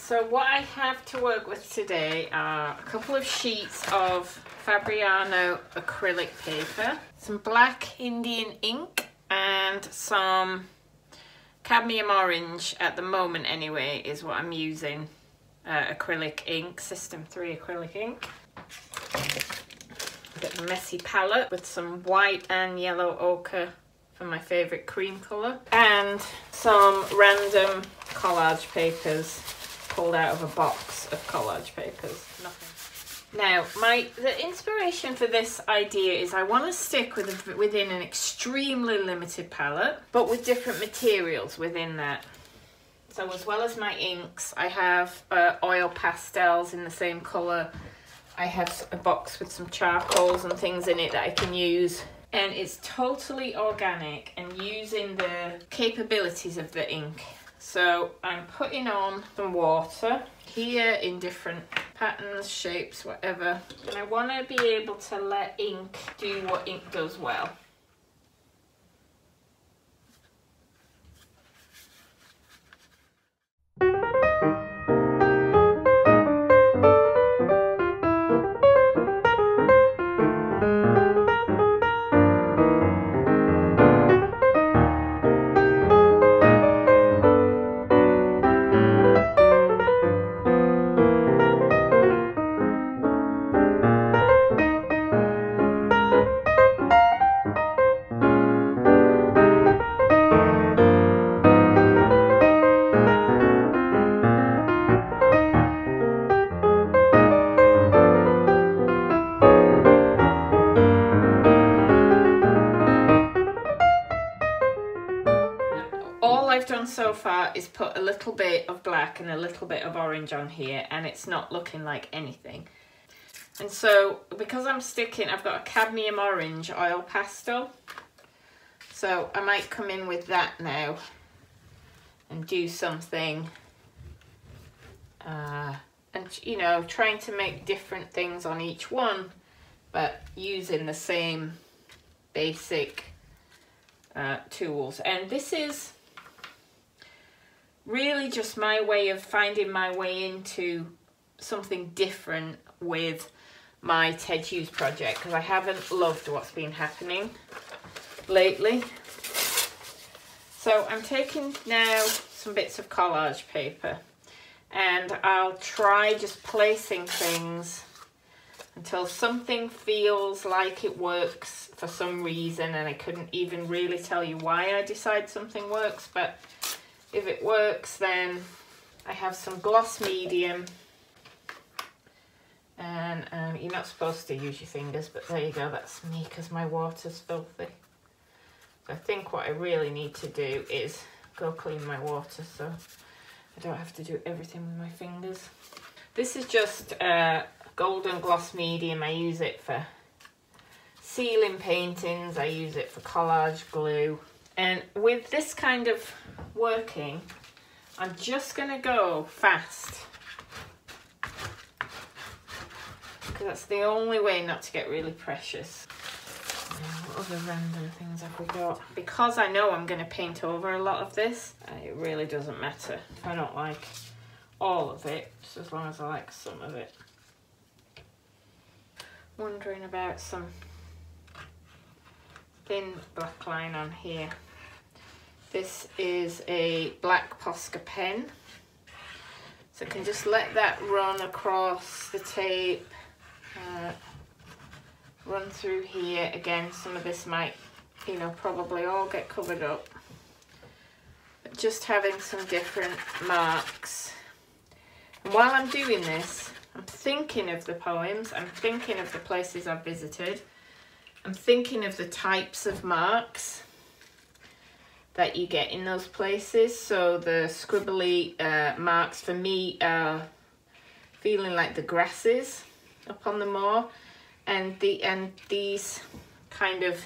So what I have to work with today are a couple of sheets of Fabriano acrylic paper, some black Indian ink, and some cadmium orange. At the moment anyway is what I'm using, acrylic ink, System 3 acrylic ink. A bit of a messy palette with some white and yellow ochre for my favourite cream colour, and some random collage papers pulled out of a box of collage papers. Nothing. Now, the inspiration for this idea is I want to stick within an extremely limited palette, but with different materials within that. So as well as my inks, I have oil pastels in the same colour. I have a box with some charcoals and things in it that I can use. And it's totally organic and using the capabilities of the ink. So I'm putting on some water here in different patterns, shapes, whatever. And I want to be able to let ink do what ink does well. So far is put a little bit of black and a little bit of orange on here, and it's not looking like anything. And so because I've got a cadmium orange oil pastel, so I might come in with that now and do something and you know, trying to make different things on each one but using the same basic tools. And this is really just my way of finding my way into something different with my Ted Hughes project, because I haven't loved what's been happening lately. So I'm taking now some bits of collage paper and I'll try just placing things until something feels like it works for some reason, and I couldn't even really tell you why I decide something works, but if it works, then I have some gloss medium, and you're not supposed to use your fingers, but there you go, that's me because my water's filthy. So I think what I really need to do is go clean my water so I don't have to do everything with my fingers. This is just golden gloss medium. I use it for ceiling paintings, I use it for collage glue. And with this kind of working, I'm just going to go fast, because that's the only way not to get really precious. Now, what other random things have we got? Because I know I'm going to paint over a lot of this, it really doesn't matter if I don't like all of it, just as long as I like some of it. Wondering about some thin black line on here. This is a black Posca pen, so I can just let that run across the tape, run through here. Again, some of this might, you know, probably all get covered up, but just having some different marks. And while I'm doing this, I'm thinking of the poems, I'm thinking of the places I've visited, I'm thinking of the types of marks that you get in those places. So the scribbly marks for me are feeling like the grasses up on the moor, and these kind of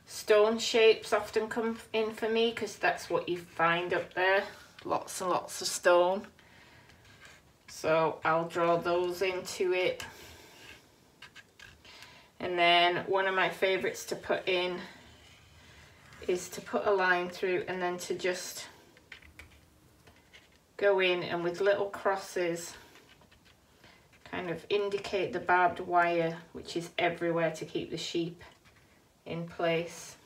stone shapes often come in for me because that's what you find up there, lots and lots of stone. So I'll draw those into it. And then one of my favorites to put in is to put a line through and then to just go in and with little crosses kind of indicate the barbed wire, which is everywhere to keep the sheep in place.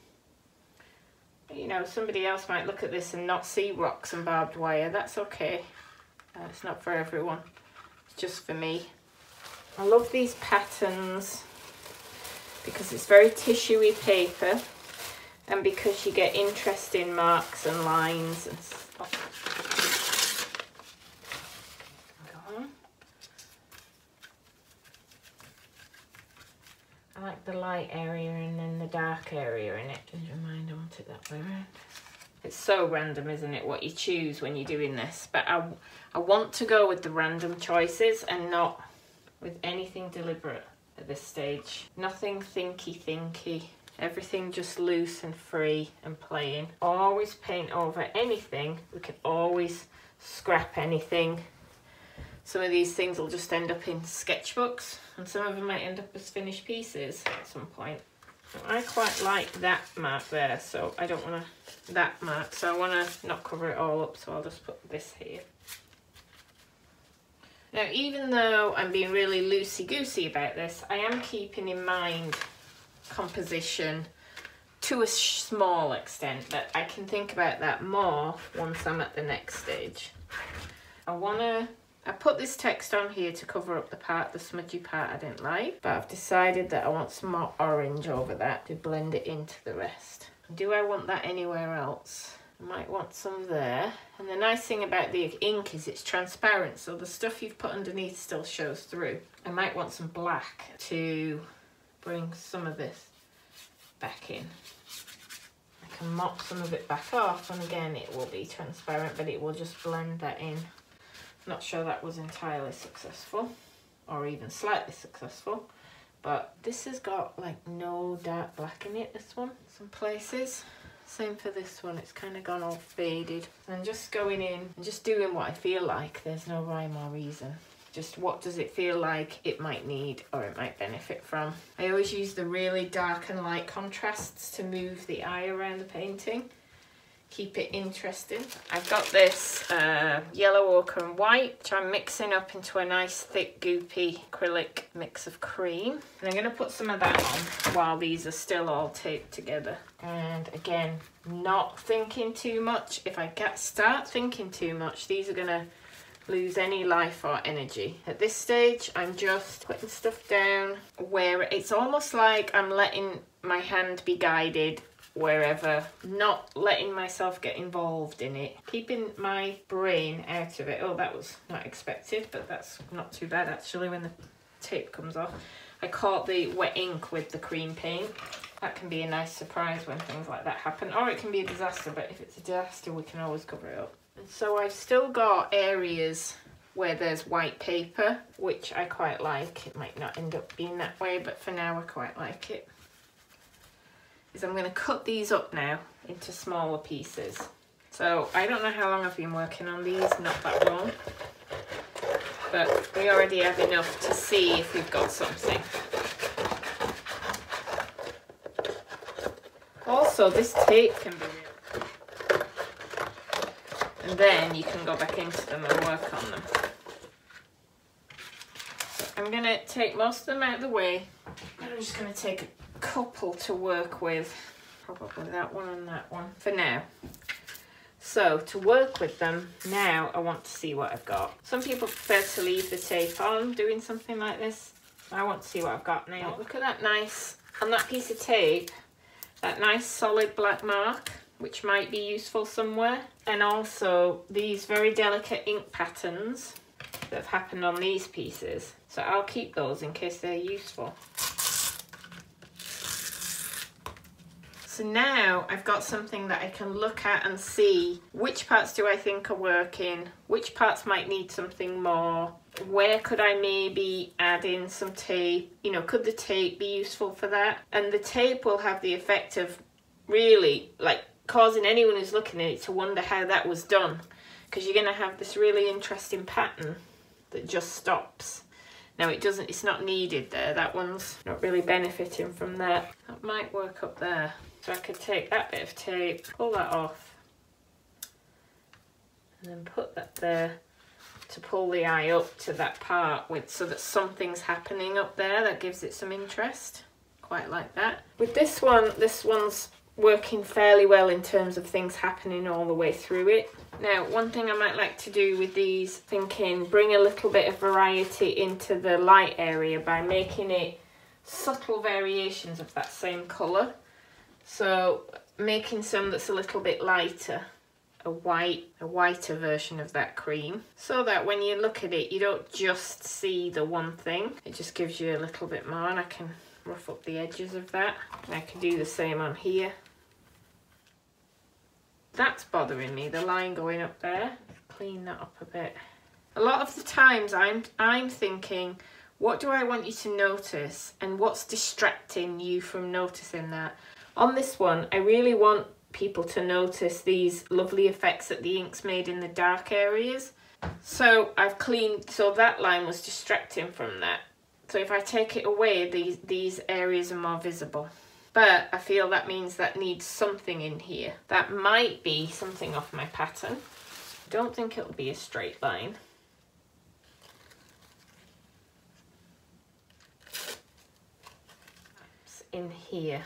You know, somebody else might look at this and not see rocks and barbed wire. That's okay. It's not for everyone. It's just for me. I love these patterns because it's very tissuey paper and because you get interesting marks and lines and stuff. I like the light area and then the dark area in it. Change your mind, I want it that way around. It's so random, isn't it, what you choose when you're doing this? But I want to go with the random choices and not with anything deliberate at this stage. Nothing thinky. Everything just loose and free and playing. Always paint over anything. We can always scrap anything. Some of these things will just end up in sketchbooks and some of them might end up as finished pieces at some point. I quite like that mark there, so I don't want that mark, so I want to not cover it all up, so I'll just put this here. Now, even though I'm being really loosey-goosey about this, I am keeping in mind composition to a small extent, but I can think about that more once I'm at the next stage. I put this text on here to cover up the smudgy part I didn't like, but I've decided that I want some more orange over that to blend it into the rest. Do I want that anywhere else? I might want some there. And the nice thing about the ink is it's transparent, so the stuff you've put underneath still shows through. I might want some black to bring some of this back in. I can mop some of it back off, and again it will be transparent, but it will just blend that in. Not sure that was entirely successful or even slightly successful, but this has got like no dark black in it, this one, some places. Same for this one, it's kind of gone all faded. And just going in and just doing what I feel like. There's no rhyme or reason. Just what does it feel like it might need or it might benefit from. I always use the really dark and light contrasts to move the eye around the painting. Keep it interesting. I've got this yellow, ochre and white, which I'm mixing up into a nice thick goopy acrylic mix of cream. And I'm going to put some of that on while these are still all taped together. And again, not thinking too much. If I start thinking too much, these are going to lose any life or energy. At this stage, I'm just putting stuff down where it's almost like I'm letting my hand be guided wherever, not letting myself get involved in it, keeping my brain out of it. Oh, that was not expected, but that's not too bad actually when the tape comes off. I caught the wet ink with the cream paint. That can be a nice surprise when things like that happen, or it can be a disaster, but if it's a disaster we can always cover it up. And so I've still got areas where there's white paper, which I quite like. It might not end up being that way, but for now I quite like it. Is I'm going to cut these up now into smaller pieces. So I don't know how long I've been working on these, not that long, but we already have enough to see if we've got something. Also, this tape can be real, and then you can go back into them and work on them. So I'm going to take most of them out of the way. I'm just going to take a couple to work with, probably that one and that one for now. So to work with them now, I want to see what I've got. Some people prefer to leave the tape on doing something like this. I want to see what I've got now. Look at that nice, on that piece of tape, that nice solid black mark, which might be useful somewhere. And also these very delicate ink patterns that have happened on these pieces. So I'll keep those in case they're useful. So now I've got something that I can look at and see which parts do I think are working, which parts might need something more, where could I maybe add in some tape, you know, could the tape be useful for that? And the tape will have the effect of really like causing anyone who's looking at it to wonder how that was done, because you're going to have this really interesting pattern that just stops. Now it's not needed there, that one's not really benefiting from that. That might work up there. So I could take that bit of tape, pull that off, and then put that there to pull the eye up to that part with, so that something's happening up there that gives it some interest. Quite like that. With this one's working fairly well in terms of things happening all the way through it. Now, one thing I might like to do with these, thinking bring a little bit of variety into the light area by making it subtle variations of that same colour. So making some that's a little bit lighter, a whiter version of that cream, so that when you look at it you don't just see the one thing, it just gives you a little bit more. And I can rough up the edges of that, and I can do the same on here. That's bothering me, the line going up there. Clean that up a bit. A lot of the times I'm thinking, what do I want you to notice and what's distracting you from noticing that? On this one, I really want people to notice these lovely effects that the ink's made in the dark areas. So I've cleaned, so that line was distracting from that. So if I take it away, these areas are more visible. But I feel that means that needs something in here. That might be something off my pattern. I don't think it'll be a straight line. In here,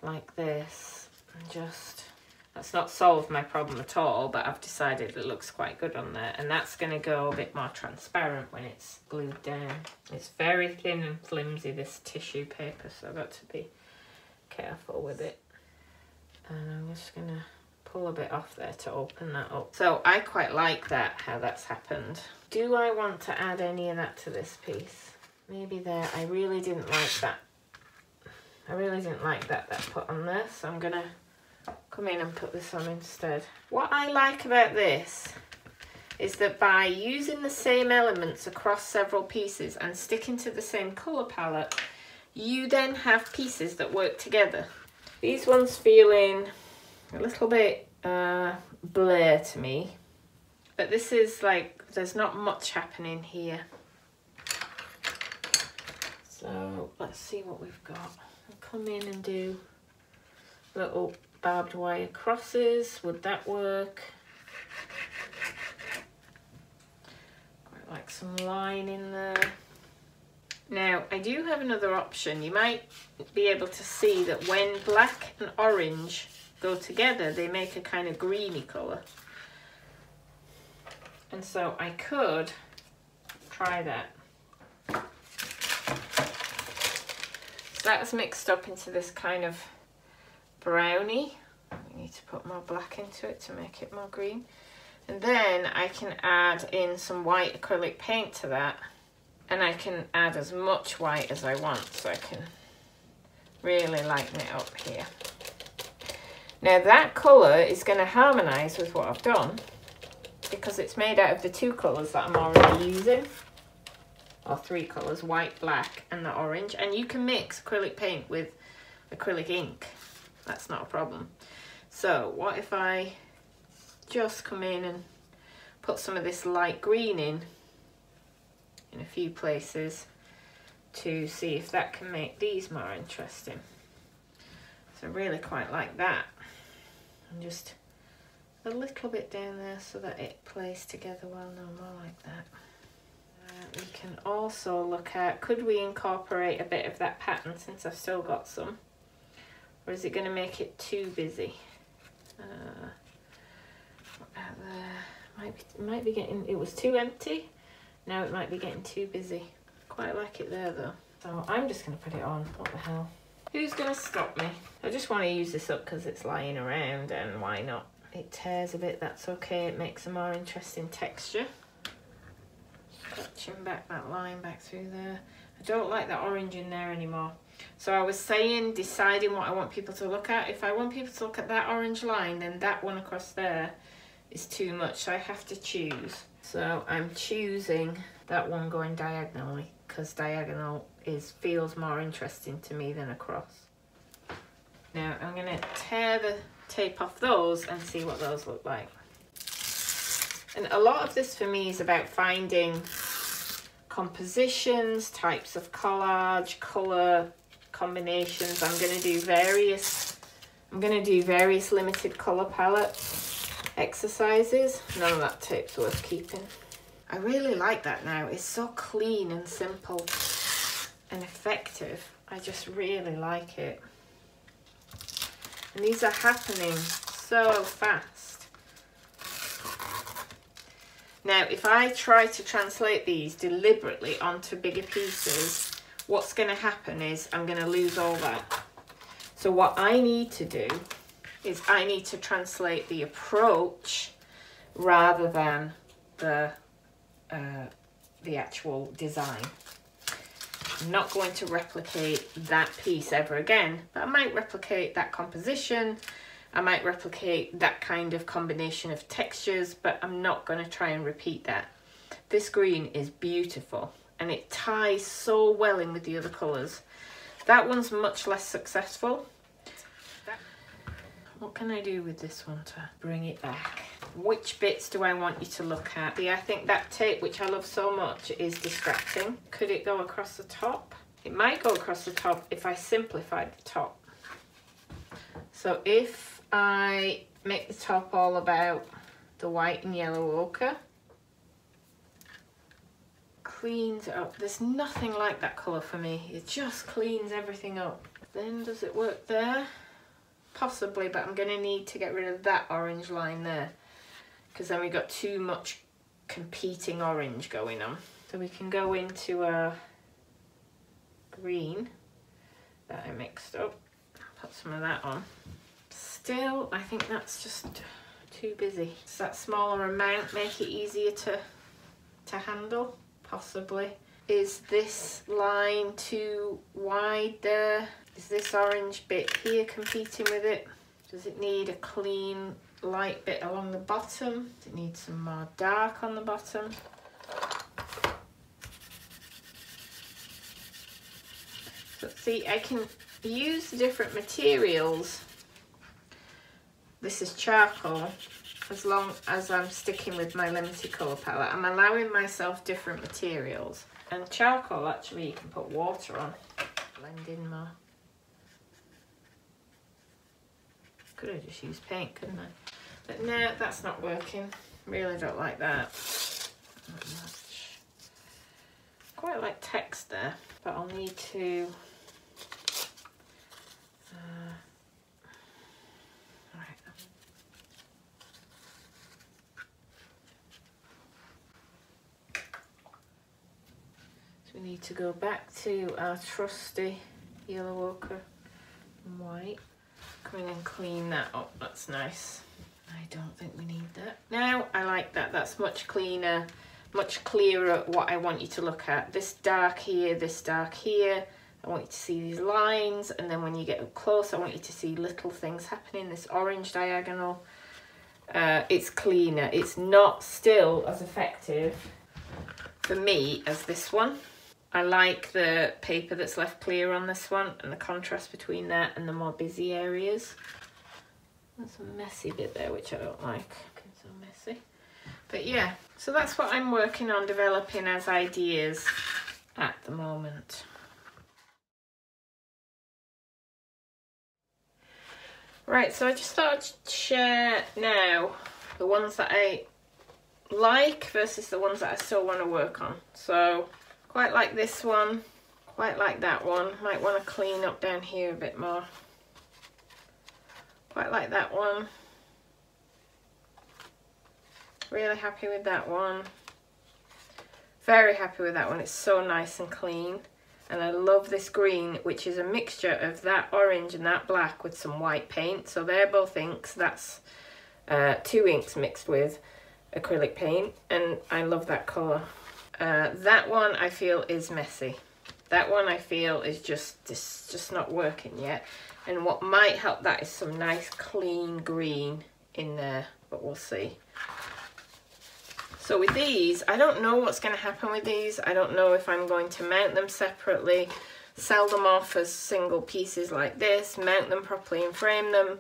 like this, and just, that's not solved my problem at all, but I've decided it looks quite good on there, and that's going to go a bit more transparent when it's glued down. It's very thin and flimsy, this tissue paper, so I've got to be careful with it. And I'm just going to pull a bit off there to open that up. So I quite like that, how that's happened. Do I want to add any of that to this piece? Maybe there. I really didn't like that. I really didn't like that put on there, so I'm going to come in and put this on instead. What I like about this is that by using the same elements across several pieces and sticking to the same colour palette, you then have pieces that work together. These ones feeling a little bit blur to me, but this is like, there's not much happening here. So let's see what we've got. I'll come in and do little barbed wire crosses. Would that work? Quite like some line in there. Now, I do have another option. You might be able to see that when black and orange go together, they make a kind of greeny colour. And so I could try that. So that's mixed up into this kind of brownie. We need to put more black into it to make it more green. And then I can add in some white acrylic paint to that. And I can add as much white as I want, so I can really lighten it up here. Now that colour is going to harmonise with what I've done, because it's made out of the two colours that I'm already using. Or three colours, white, black and the orange. And you can mix acrylic paint with acrylic ink. That's not a problem. So what if I just come in and put some of this light green in a few places to see if that can make these more interesting. So I really quite like that. And just a little bit down there so that it plays together well, no more like that. We can also look at, could we incorporate a bit of that pattern since I've still got some? Or is it going to make it too busy? What about there? Might be getting, it was too empty. Now it might be getting too busy. Quite like it there though. So I'm just going to put it on. What the hell? Who's going to stop me? I just want to use this up because it's lying around, and why not? It tears a bit, that's okay. It makes a more interesting texture. Scratching back that line back through there. I don't like that orange in there anymore. So I was saying, deciding what I want people to look at. If I want people to look at that orange line, then that one across there is too much. So I have to choose. So I'm choosing that one going diagonally, because diagonal feels more interesting to me than across. Now I'm going to tear the tape off those and see what those look like. And a lot of this for me is about finding compositions, types of collage, colour combinations. I'm going to do various limited colour palettes. exercises. None of that tape's worth keeping. I really like that now. It's so clean and simple and effective. I just really like it. And these are happening so fast. Now, if I try to translate these deliberately onto bigger pieces, what's going to happen is I'm going to lose all that. So what I need to do is I need to translate the approach rather than the actual design. I'm not going to replicate that piece ever again, but I might replicate that composition. I might replicate that kind of combination of textures, but I'm not going to try and repeat that. This green is beautiful and it ties so well in with the other colours. That one's much less successful. What can I do with this one to bring it back? Which bits do I want you to look at? See, I think that tape, which I love so much, is distracting. Could it go across the top? It might go across the top if I simplified the top. So if I make the top all about the white and yellow ochre, cleans it up. There's nothing like that colour for me. It just cleans everything up. Then does it work there? Possibly, but I'm going to need to get rid of that orange line there, because then we've got too much competing orange going on. So we can go into a green that I mixed up, put some of that on. Still, I think that's just too busy. Does that smaller amount make it easier to handle? Possibly. Is this line too wide there? Is this orange bit here competing with it? Does it need a clean light bit along the bottom? Does it need some more dark on the bottom? So see, I can use different materials. This is charcoal, as long as I'm sticking with my limited colour palette. I'm allowing myself different materials. And charcoal, actually, you can put water on. Blend in more. Could have just used paint, couldn't I? But no, that's not working. Really don't like that. Not much. Quite like text there, but I'll need to... We need to go back to our trusty yellow ochre and white. Come in and clean that up, that's nice. I don't think we need that. Now I like that, that's much cleaner, much clearer what I want you to look at. This dark here, this dark here. I want you to see these lines, and then when you get up close I want you to see little things happening. This orange diagonal, it's cleaner. It's not still as effective for me as this one. I like the paper that's left clear on this one and the contrast between that and the more busy areas. There's a messy bit there which I don't like. It's so messy. But yeah, so that's what I'm working on developing as ideas at the moment. Right, so I just thought I'd share now the ones that I like versus the ones that I still want to work on. So quite like this one, quite like that one. Might want to clean up down here a bit more. Quite like that one. Really happy with that one. Very happy with that one. It's so nice and clean. And I love this green, which is a mixture of that orange and that black with some white paint. So they're both inks. That's 2 inks mixed with acrylic paint. And I love that colour. That one I feel is messy. That one I feel is just not working yet. And what might help that is some nice clean green in there, but we'll see. So with these, I don't know what's going to happen with these. I don't know if I'm going to mount them separately, sell them off as single pieces like this, mount them properly and frame them,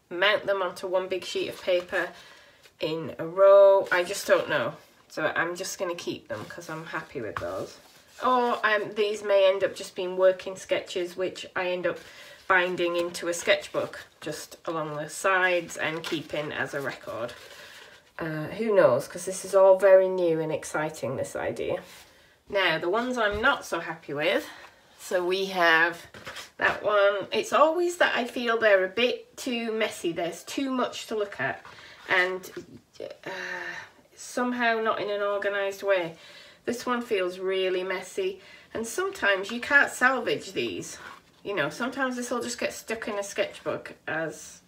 mount them onto one big sheet of paper in a row. I just don't know. So I'm just going to keep them because I'm happy with those. Or these may end up just being working sketches, which I end up binding into a sketchbook just along the sides and keeping as a record. Who knows, because this is all very new and exciting, this idea. Now, the ones I'm not so happy with, so we have that one. It's always that I feel they're a bit too messy. There's too much to look at, and somehow not in an organised way. This one feels really messy, and sometimes you can't salvage these. You know, sometimes this will just get stuck in a sketchbook as...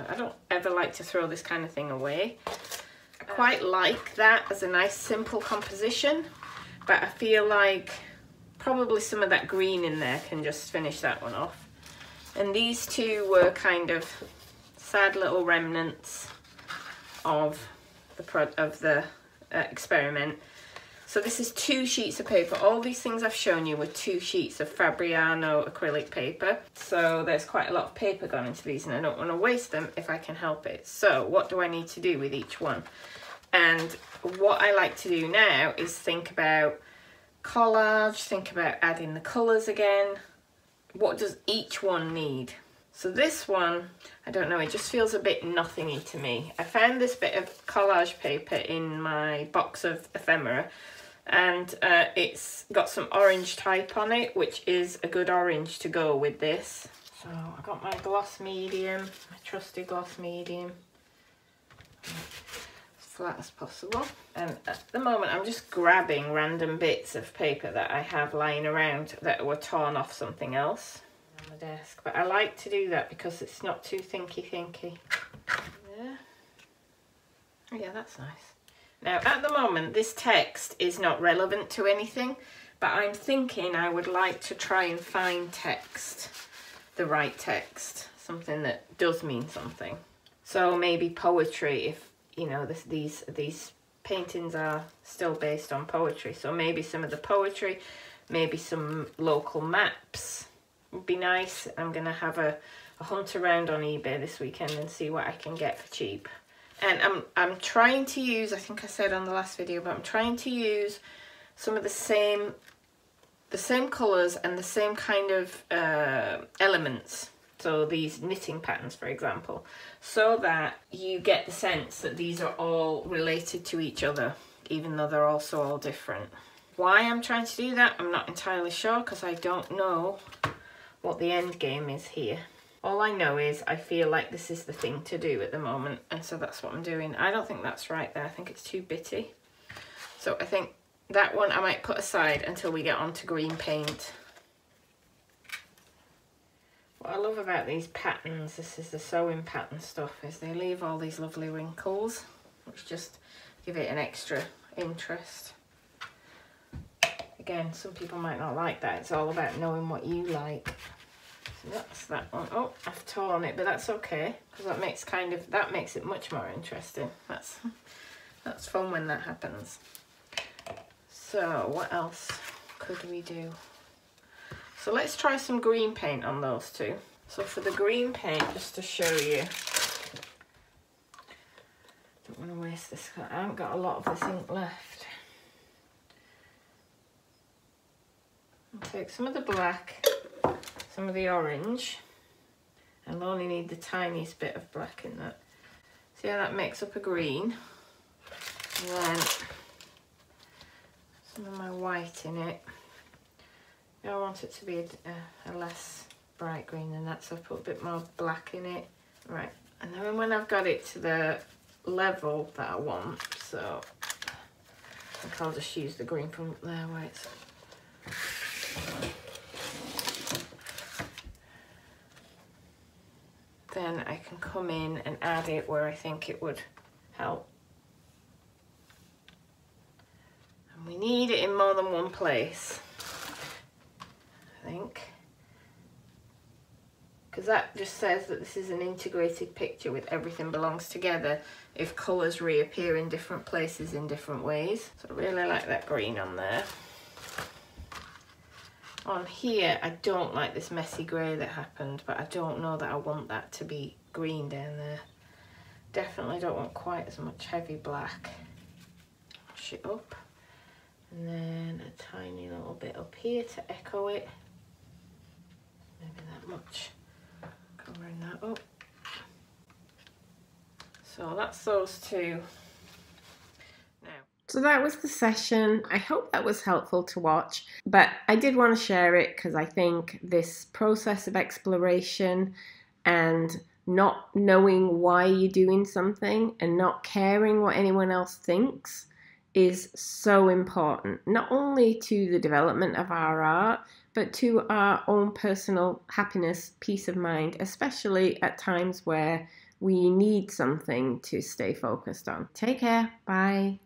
I don't ever like to throw this kind of thing away. I quite like that as a nice simple composition, but I feel like probably some of that green in there can just finish that one off. And these two were kind of sad little remnants of the experiment. So this is 2 sheets of paper. All these things I've shown you were 2 sheets of Fabriano acrylic paper. So there's quite a lot of paper gone into these, and I don't want to waste them if I can help it. So what do I need to do with each one? And what I like to do now is think about collage, think about adding the colours again. What does each one need? So this one, I don't know, it just feels a bit nothingy to me. I found this bit of collage paper in my box of ephemera, and it's got some orange type on it, which is a good orange to go with this. So I got my gloss medium, my trusty gloss medium, as flat as possible. And at the moment I'm just grabbing random bits of paper that I have lying around that were torn off something else on the desk. But I like to do that because it's not too thinky. There. Oh yeah, that's nice. Now, at the moment, this text is not relevant to anything, but I'm thinking I would like to try and find text, the right text, something that does mean something. So maybe poetry, if, you know, these paintings are still based on poetry. So maybe some of the poetry, maybe some local maps would be nice. I'm going to have a hunt around on eBay this weekend and see what I can get for cheap. And I'm trying to use, I think I said on the last video, but I'm trying to use some of the same colours and the same kind of elements. So these knitting patterns, for example, so that you get the sense that these are all related to each other, even though they're also all different. Why I'm trying to do that, I'm not entirely sure, because I don't know what the end game is here. All I know is I feel like this is the thing to do at the moment, and so that's what I'm doing. I don't think that's right there. I think it's too bitty. So I think that one I might put aside until we get on to green paint. What I love about these patterns, this is the sewing pattern stuff, is they leave all these lovely wrinkles, which just give it an extra interest. Again, some people might not like that. It's all about knowing what you like. So that's that one. Oh, I've torn it, but that's okay, because that makes it much more interesting. That's fun when that happens. So what else could we do? So let's try some green paint on those two. So for the green paint, just to show you, don't want to waste this. I haven't got a lot of this ink left. I'll take some of the black, some of the orange, and I'll only need the tiniest bit of black in that. See how that makes up a green? And then some of my white in it. I want it to be a less bright green than that, so I put a bit more black in it. Right, and then when I've got it to the level that I want, so I think I'll just use the green from there where it's... Then I can come in and add it where I think it would help. And we need it in more than one place, I think, because that just says that this is an integrated picture with everything belongs together if colours reappear in different places in different ways. So I really like that green on there. On here, I don't like this messy grey that happened, but I don't know that I want that to be green down there. Definitely don't want quite as much heavy black. Wash it up. And then a tiny little bit up here to echo it. maybe that much, covering that up. So that's those two. So that was the session. I hope that was helpful to watch, but I did want to share it because I think this process of exploration and not knowing why you're doing something and not caring what anyone else thinks is so important, not only to the development of our art, but to our own personal happiness, peace of mind, especially at times where we need something to stay focused on. Take care. Bye.